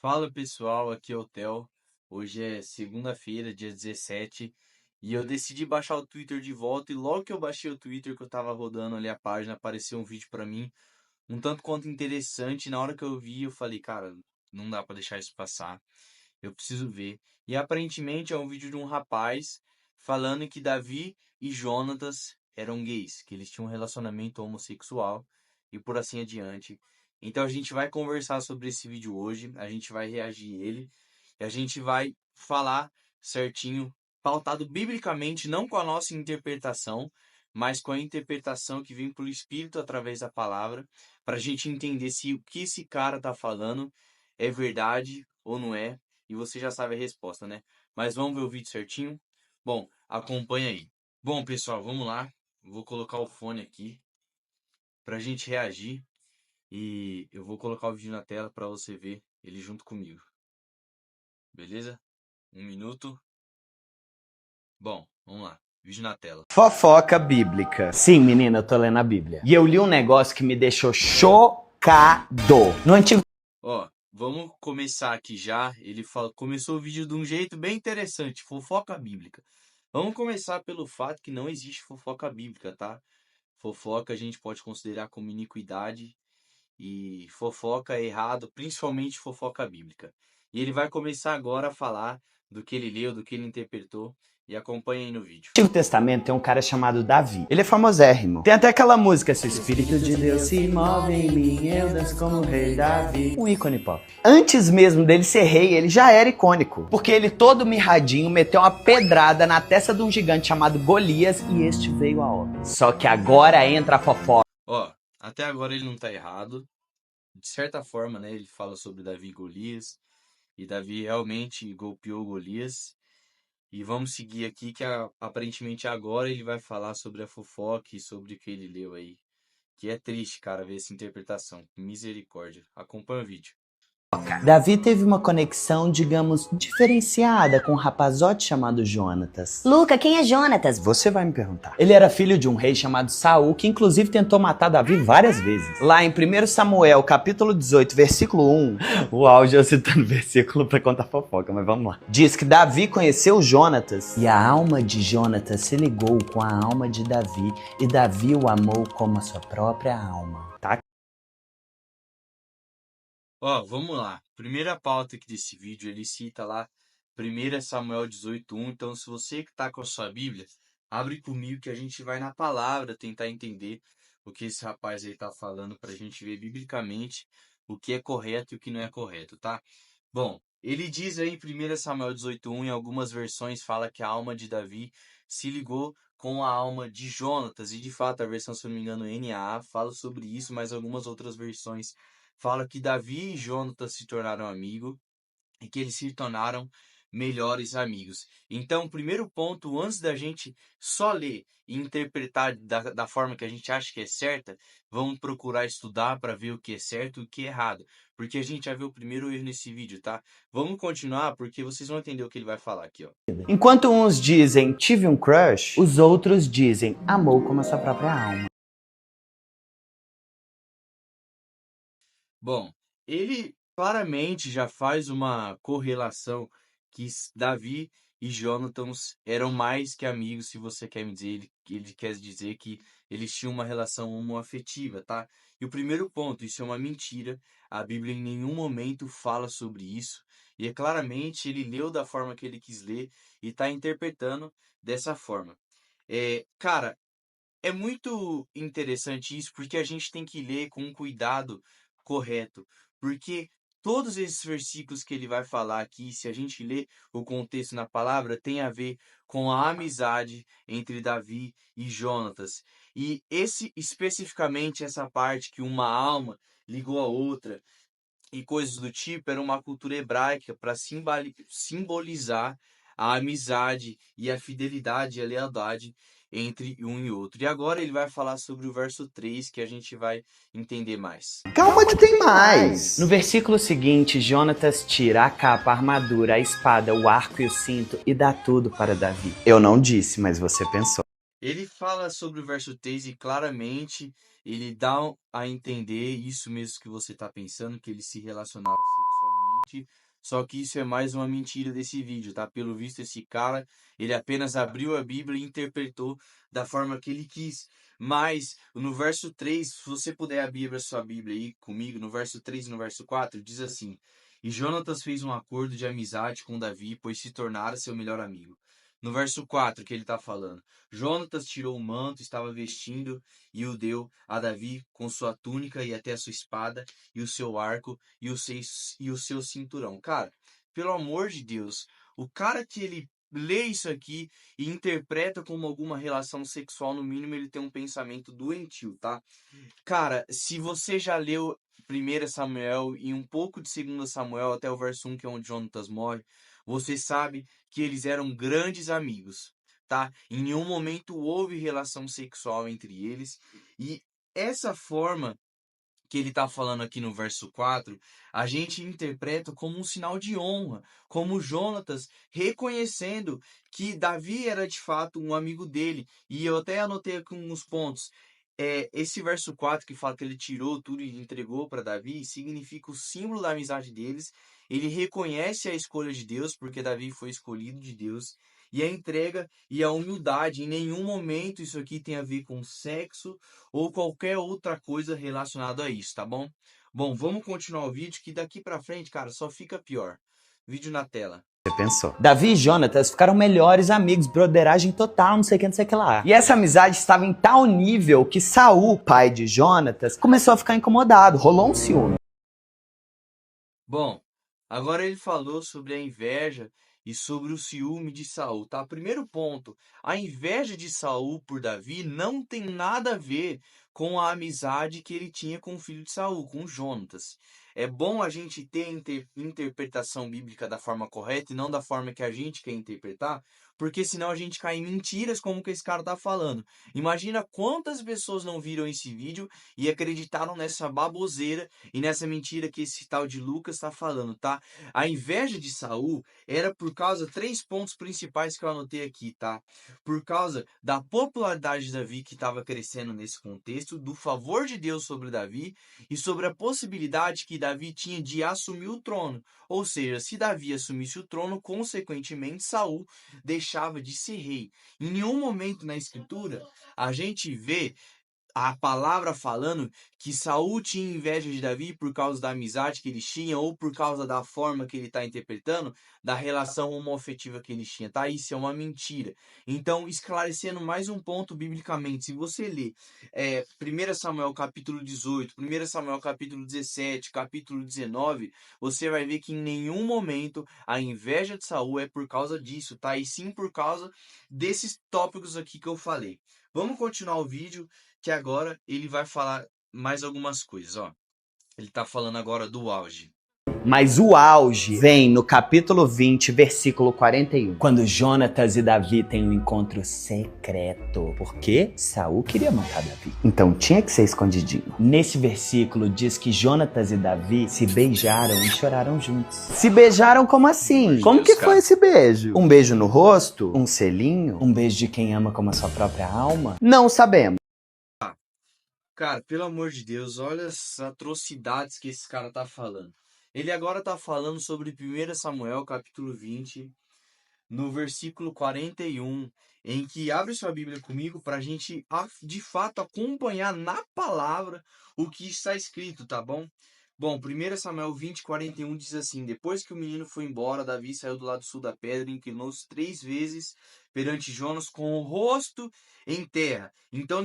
Fala pessoal, aqui é o Theo. Hoje é segunda-feira, dia 17, e eu decidi baixar o Twitter de volta. E logo que eu baixei o Twitter, que eu tava rodando ali a página, apareceu um vídeo pra mim, um tanto quanto interessante. Na hora que eu vi, eu falei, cara, não dá pra deixar isso passar, eu preciso ver. E aparentemente é um vídeo de um rapaz falando que Davi e Jonatas eram gays, que eles tinham um relacionamento homossexual e por assim adiante. Então a gente vai conversar sobre esse vídeo hoje, a gente vai reagir ele e a gente vai falar certinho, pautado biblicamente, não com a nossa interpretação, mas com a interpretação que vem pelo Espírito através da palavra, para a gente entender se o que esse cara tá falando é verdade ou não é. E você já sabe a resposta, né? Mas vamos ver o vídeo certinho? Bom, acompanha aí. Bom, pessoal, vamos lá. Vou colocar o fone aqui pra gente reagir. E eu vou colocar o vídeo na tela pra você ver ele junto comigo. Beleza? 1 minuto. Bom, vamos lá. Vídeo na tela. Fofoca bíblica. Sim, menina, eu tô lendo a Bíblia. E eu li um negócio que me deixou chocado. No Antigo Ó, vamos começar aqui já. Começou o vídeo de um jeito bem interessante, fofoca bíblica. Vamos começar pelo fato que não existe fofoca bíblica, tá? Fofoca a gente pode considerar como iniquidade e fofoca é errado, principalmente fofoca bíblica. E ele vai começar agora a falar do que ele leu, do que ele interpretou, e acompanha aí no vídeo. Testamento tem um cara chamado Davi. Ele é famosérrimo. Tem até aquela música, se o Espírito de Deus se move em mim, eu danço como o rei Davi. Um ícone pop. Antes mesmo dele ser rei, ele já era icônico. Porque ele todo mirradinho meteu uma pedrada na testa de um gigante chamado Golias e este veio a óbito. Só que agora entra a fofoca. Ó, até agora ele não tá errado. De certa forma, né, ele fala sobre Davi e Golias, e Davi realmente golpeou Golias. E vamos seguir aqui que aparentemente agora ele vai falar sobre a fofoca e sobre o que ele leu aí. Que é triste, cara, ver essa interpretação. Misericórdia. Acompanha o vídeo. Davi teve uma conexão, digamos, diferenciada com um rapazote chamado Jonatas. Luca, quem é Jonatas? Você vai me perguntar. Ele era filho de um rei chamado Saul, que inclusive tentou matar Davi várias vezes. Lá em 1 Samuel, capítulo 18, versículo 1, o auge eu citando versículo pra contar fofoca, mas vamos lá. Diz que Davi conheceu Jonatas e a alma de Jonatas se ligou com a alma de Davi e Davi o amou como a sua própria alma. Tá? Ó, vamos lá. Primeira pauta aqui desse vídeo, ele cita lá 1 Samuel 18:1. Então, se você que tá com a sua Bíblia, abre comigo que a gente vai na palavra tentar entender o que esse rapaz aí tá falando pra gente ver biblicamente o que é correto e o que não é correto, tá? Bom, ele diz aí em 1 Samuel 18:1, em algumas versões fala que a alma de Davi se ligou com a alma de Jonatas, e de fato a versão, se eu não me engano, NAA fala sobre isso, mas algumas outras versões fala que Davi e Jonatas se tornaram amigos e que eles se tornaram melhores amigos. Então, o primeiro ponto, antes da gente só ler e interpretar da forma que a gente acha que é certa, vamos procurar estudar para ver o que é certo e o que é errado. Porque a gente já viu o primeiro erro nesse vídeo, tá? Vamos continuar porque vocês vão entender o que ele vai falar aqui, ó. Enquanto uns dizem tive um crush, os outros dizem amou como a sua própria alma. Bom, ele claramente já faz uma correlação que Davi e Jonatas eram mais que amigos, se você quer me dizer, ele quer dizer que eles tinham uma relação homoafetiva, tá? E o primeiro ponto, isso é uma mentira, a Bíblia em nenhum momento fala sobre isso, e é claramente ele leu da forma que ele quis ler e está interpretando dessa forma. Cara, é muito interessante isso, porque a gente tem que ler com um cuidado correto, porque todos esses versículos que ele vai falar aqui, se a gente ler o contexto na palavra, tem a ver com a amizade entre Davi e Jonatas. E esse especificamente essa parte que uma alma ligou a outra e coisas do tipo, era uma cultura hebraica para simbolizar a amizade e a fidelidade e a lealdade entre um e outro. E agora ele vai falar sobre o verso 3 que a gente vai entender mais. Calma que tem mais! No versículo seguinte, Jonatas tira a capa, a armadura, a espada, o arco e o cinto e dá tudo para Davi. Eu não disse, mas você pensou. Ele fala sobre o verso 3 e claramente ele dá a entender isso mesmo que você está pensando, que eles se relacionaram sexualmente. Só que isso é mais uma mentira desse vídeo, tá? Pelo visto, esse cara, ele apenas abriu a Bíblia e interpretou da forma que ele quis. Mas no verso 3, se você puder abrir a sua Bíblia aí comigo, no verso 3 e no verso 4, diz assim: E Jonatas fez um acordo de amizade com Davi, pois se tornara seu melhor amigo. No verso 4 que ele está falando, Jonatas tirou o manto, estava vestindo e o deu a Davi com sua túnica e até a sua espada e o seu arco e o seu cinturão. Cara, pelo amor de Deus, o cara que ele lê isso aqui e interpreta como alguma relação sexual, no mínimo ele tem um pensamento doentio, tá? Cara, se você já leu 1 Samuel e um pouco de 2 Samuel até o verso 1, que é onde Jonatas morre, você sabe que eles eram grandes amigos, tá? Em nenhum momento houve relação sexual entre eles. E essa forma que ele está falando aqui no verso 4, a gente interpreta como um sinal de honra, como Jonatas reconhecendo que Davi era de fato um amigo dele. E eu até anotei aqui uns pontos. Esse verso 4 que fala que ele tirou tudo e entregou para Davi, significa o símbolo da amizade deles. Ele reconhece a escolha de Deus, porque Davi foi escolhido de Deus. E a entrega e a humildade, em nenhum momento isso aqui tem a ver com sexo ou qualquer outra coisa relacionada a isso, tá bom? Bom, vamos continuar o vídeo que daqui pra frente, cara, só fica pior. Vídeo na tela. Você pensou? Davi e Jonatas ficaram melhores amigos, broderagem total, não sei o que, não sei o que lá. E essa amizade estava em tal nível que Saul, pai de Jonatas, começou a ficar incomodado, rolou um ciúme. Bom, agora ele falou sobre a inveja e sobre o ciúme de Saul, tá? Primeiro ponto, a inveja de Saul por Davi não tem nada a ver com a amizade que ele tinha com o filho de Saul, com Jonatas. É bom a gente ter a interpretação bíblica da forma correta e não da forma que a gente quer interpretar, porque senão a gente cai em mentiras como que esse cara tá falando. Imagina quantas pessoas não viram esse vídeo e acreditaram nessa baboseira e nessa mentira que esse tal de Lucas está falando, tá? A inveja de Saul era por causa três pontos principais que eu anotei aqui, tá? Por causa da popularidade de Davi que estava crescendo nesse contexto, do favor de Deus sobre Davi e sobre a possibilidade que Davi tinha de assumir o trono. Ou seja, se Davi assumisse o trono, consequentemente Saul deixava de ser rei. Em nenhum momento na escritura a gente vê a palavra falando que Saul tinha inveja de Davi por causa da amizade que eles tinham ou por causa da forma que ele está interpretando da relação homoafetiva que eles tinham, tá? Isso é uma mentira. Então, esclarecendo mais um ponto biblicamente, se você ler 1 Samuel capítulo 18, 1 Samuel capítulo 17, capítulo 19, você vai ver que em nenhum momento a inveja de Saul é por causa disso, tá? E sim por causa desses tópicos aqui que eu falei. Vamos continuar o vídeo que agora ele vai falar mais algumas coisas, ó. Ele tá falando agora do auge. Mas o auge vem no capítulo 20, versículo 41, quando Jonatas e Davi têm um encontro secreto, porque Saul queria matar Davi. Então tinha que ser escondidinho. Nesse versículo diz que Jonatas e Davi se beijaram e choraram juntos. Se beijaram como assim? Como que foi esse beijo? Um beijo no rosto? Um selinho? Um beijo de quem ama como a sua própria alma? Não sabemos. Cara, pelo amor de Deus, olha as atrocidades que esse cara tá falando. Ele agora tá falando sobre 1 Samuel, capítulo 20, no versículo 41, em que abre sua Bíblia comigo para a gente, de fato, acompanhar na palavra o que está escrito, tá bom? Bom, 1 Samuel 20, 41 diz assim: Depois que o menino foi embora, Davi saiu do lado sul da pedra e inclinou-se 3 vezes perante Jonas com o rosto em terra. Então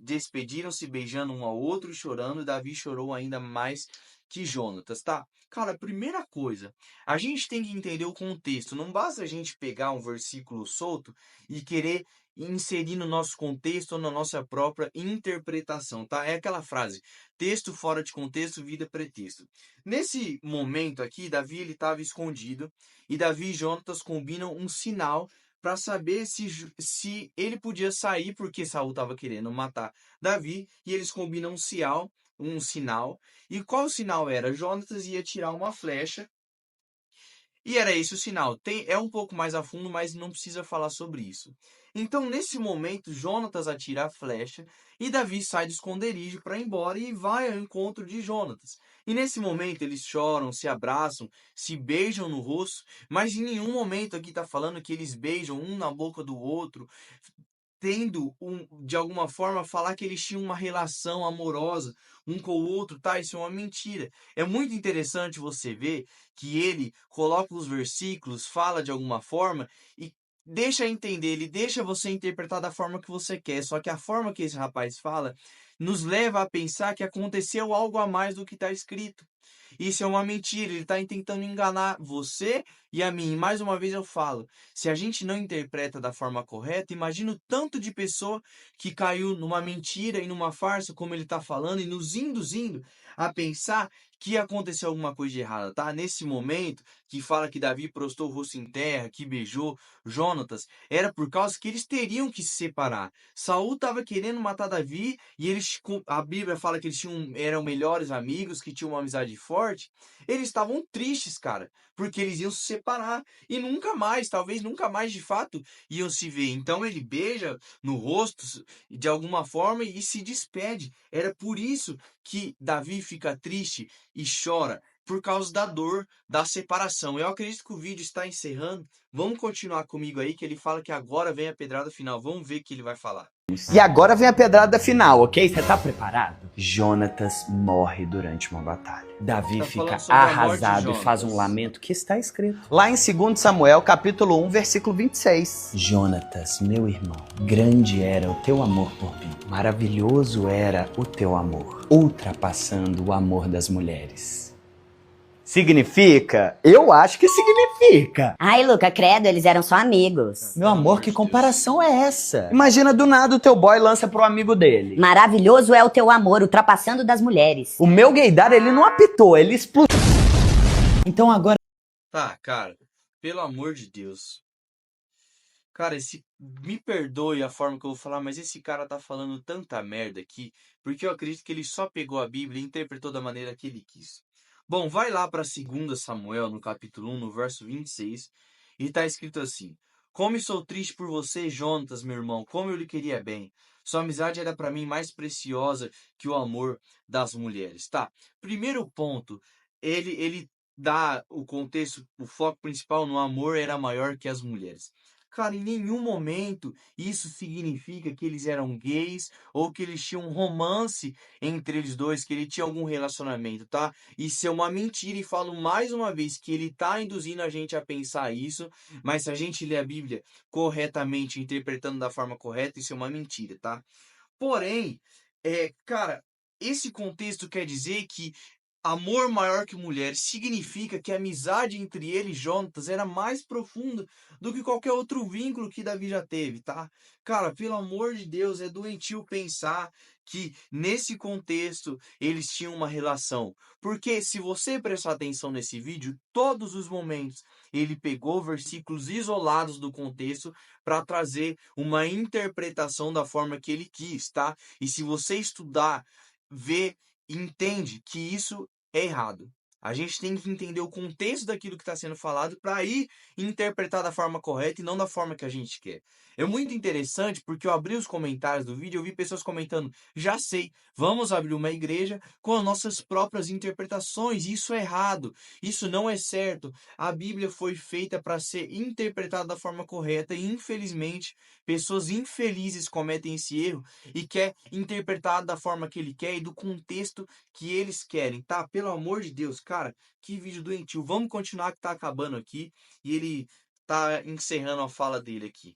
despediram-se beijando um ao outro e chorando, e Davi chorou ainda mais que Jonatas, tá? Cara, a primeira coisa, a gente tem que entender o contexto. Não basta a gente pegar um versículo solto e querer inserir no nosso contexto ou na nossa própria interpretação, tá? É aquela frase: texto fora de contexto, vida pretexto. Nesse momento aqui, Davi ele estava escondido e Davi e Jonatas combinam um sinal para saber se ele podia sair porque Saul estava querendo matar Davi e eles combinam um sinal. E qual o sinal era? Jonatas ia tirar uma flecha E era esse o sinal. É um pouco mais a fundo, mas não precisa falar sobre isso. Então, nesse momento, Jonatas atira a flecha e Davi sai do esconderijo para ir embora e vai ao encontro de Jonatas. E nesse momento eles choram, se abraçam, se beijam no rosto, mas em nenhum momento aqui está falando que eles beijam um na boca do outro, tendo de alguma forma falar que eles tinham uma relação amorosa um com o outro, tá? Isso é uma mentira. É muito interessante você ver que ele coloca os versículos, fala de alguma forma e deixa entender, ele deixa você interpretar da forma que você quer. Só que a forma que esse rapaz fala nos leva a pensar que aconteceu algo a mais do que está escrito. Isso é uma mentira, ele está tentando enganar você e a mim. Mais uma vez eu falo, se a gente não interpreta da forma correta, imagina o tanto de pessoa que caiu numa mentira e numa farsa, como ele está falando, e nos induzindo a pensar que aconteceu alguma coisa de errada, tá? Nesse momento que fala que Davi prostou o rosto em terra, que beijou Jonatas, era por causa que eles teriam que se separar. Saul estava querendo matar Davi e eles, a Bíblia fala que eles eram melhores amigos, que tinham uma amizade forte. Eles estavam tristes, cara, porque eles iam se separar e nunca mais, talvez nunca mais de fato iam se ver. Então ele beija no rosto de alguma forma e se despede. Era por isso que Davi fica triste e chora, por causa da dor da separação. Eu acredito que o vídeo está encerrando. Vamos continuar comigo aí, que ele fala que agora vem a pedrada final. Vamos ver o que ele vai falar. E agora vem a pedrada final, ok? Você tá preparado? Jonatas morre durante uma batalha. Davi Tá fica falando sobre a morte de arrasado e faz um Jonatas. lamento que está escrito lá em 2 Samuel, capítulo 1, versículo 26. Jonatas, meu irmão, grande era o teu amor por mim. Maravilhoso era o teu amor, ultrapassando o amor das mulheres. Significa? Eu acho que significa. Ai, Luca, credo, eles eram só amigos. Meu amor, que comparação é essa? Imagina do nada o teu boy lança pro amigo dele. Maravilhoso é o teu amor, ultrapassando das mulheres. O meu gaydar, ele não apitou, ele explodiu. Então agora... Tá, cara, pelo amor de Deus. Cara, me perdoe a forma que eu vou falar, mas esse cara tá falando tanta merda aqui, porque eu acredito que ele só pegou a Bíblia e interpretou da maneira que ele quis. Bom, vai lá para 2 Samuel, no capítulo 1, no verso 26, e tá escrito assim: Como sou triste por você, Jonatas, meu irmão, como eu lhe queria bem. Sua amizade era para mim mais preciosa que o amor das mulheres. Tá, primeiro ponto, ele dá o contexto, o foco principal no amor era maior que as mulheres. Cara, em nenhum momento isso significa que eles eram gays ou que eles tinham um romance entre eles dois, que ele tinha algum relacionamento, tá? Isso é uma mentira e falo mais uma vez que ele tá induzindo a gente a pensar isso, mas se a gente ler a Bíblia corretamente, interpretando da forma correta, isso é uma mentira, tá? Porém, cara, esse contexto quer dizer que amor maior que mulher significa que a amizade entre ele e Jonatas era mais profunda do que qualquer outro vínculo que Davi já teve, tá? Cara, pelo amor de Deus, é doentio pensar que nesse contexto eles tinham uma relação. Porque se você prestar atenção nesse vídeo, todos os momentos ele pegou versículos isolados do contexto para trazer uma interpretação da forma que ele quis, tá? E se você estudar, vê, entende que isso é errado. A gente tem que entender o contexto daquilo que está sendo falado para aí interpretar da forma correta e não da forma que a gente quer. É muito interessante porque eu abri os comentários do vídeo e eu vi pessoas comentando: já sei, vamos abrir uma igreja com as nossas próprias interpretações. Isso é errado, isso não é certo. A Bíblia foi feita para ser interpretada da forma correta e infelizmente pessoas infelizes cometem esse erro e quer interpretar da forma que ele quer e do contexto que eles querem, tá? Pelo amor de Deus, cara, que vídeo doentio. Vamos continuar que tá acabando aqui e ele tá encerrando a fala dele aqui.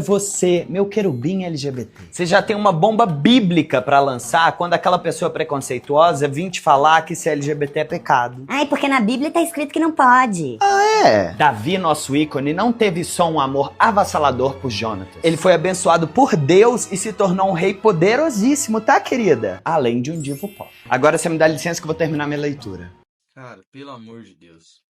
Você, meu querubim LGBT. Você já tem uma bomba bíblica pra lançar quando aquela pessoa preconceituosa vir te falar que ser LGBT é pecado. Ai, porque na Bíblia tá escrito que não pode. É. Davi, nosso ícone, não teve só um amor avassalador por Jonatas. Ele foi abençoado por Deus e se tornou um rei poderosíssimo, tá, querida? Além de um divo pop. Agora você me dá licença que eu vou terminar minha leitura. Cara, pelo amor de Deus.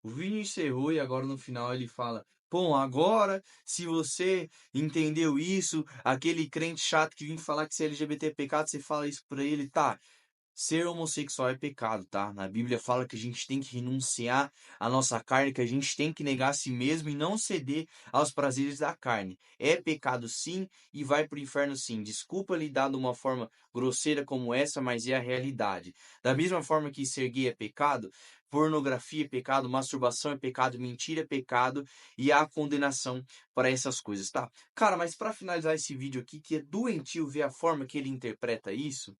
O vídeo encerrou e agora no final ele fala: Bom, agora, se você entendeu isso, aquele crente chato que vem falar que ser LGBT é pecado, você fala isso pra ele, tá? Ser homossexual é pecado, tá? Na Bíblia fala que a gente tem que renunciar à nossa carne, que a gente tem que negar a si mesmo e não ceder aos prazeres da carne. É pecado sim e vai pro inferno sim. Desculpa lidar de uma forma grosseira como essa, mas é a realidade. Da mesma forma que ser gay é pecado, pornografia é pecado, masturbação é pecado, mentira é pecado e há condenação para essas coisas, tá? Cara, mas para finalizar esse vídeo aqui, que é doentio ver a forma que ele interpreta isso,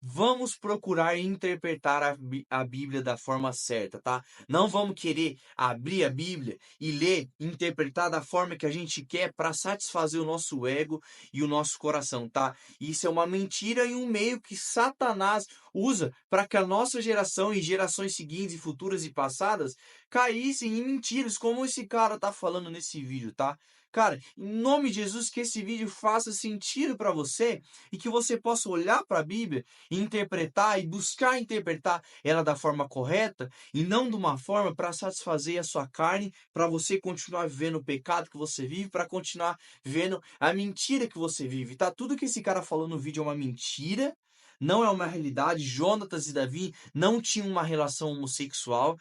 vamos procurar interpretar a Bíblia da forma certa, tá? Não vamos querer abrir a Bíblia e ler, interpretar da forma que a gente quer para satisfazer o nosso ego e o nosso coração, tá? Isso é uma mentira e um meio que Satanás usa para que a nossa geração e gerações seguintes e futuras e passadas caíssem em mentiras, como esse cara tá falando nesse vídeo, tá? Cara, em nome de Jesus, que esse vídeo faça sentido para você e que você possa olhar para a Bíblia interpretar e buscar interpretar ela da forma correta e não de uma forma para satisfazer a sua carne, para você continuar vivendo o pecado que você vive, para continuar vivendo a mentira que você vive, tá? Tudo que esse cara falou no vídeo é uma mentira. Não é uma realidade. Jonatas e Davi não tinham uma relação homossexual.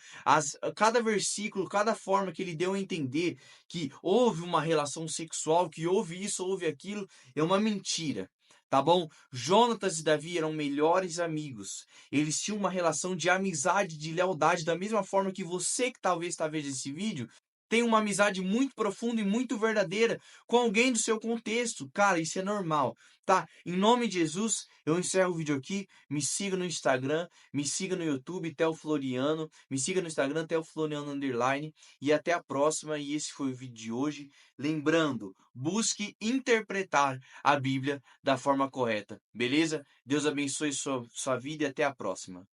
Cada versículo, cada forma que ele deu a entender que houve uma relação sexual, que houve isso, houve aquilo, é uma mentira. Tá bom? Jonatas e Davi eram melhores amigos. Eles tinham uma relação de amizade, de lealdade, da mesma forma que você que talvez está vendo esse vídeo tem uma amizade muito profunda e muito verdadeira com alguém do seu contexto. Cara, isso é normal, tá? Em nome de Jesus, eu encerro o vídeo aqui. Me siga no Instagram, me siga no YouTube, Theo Floriano, me siga no Instagram, Theo Floriano _, e até a próxima. E esse foi o vídeo de hoje. Lembrando, busque interpretar a Bíblia da forma correta, beleza? Deus abençoe sua vida e até a próxima.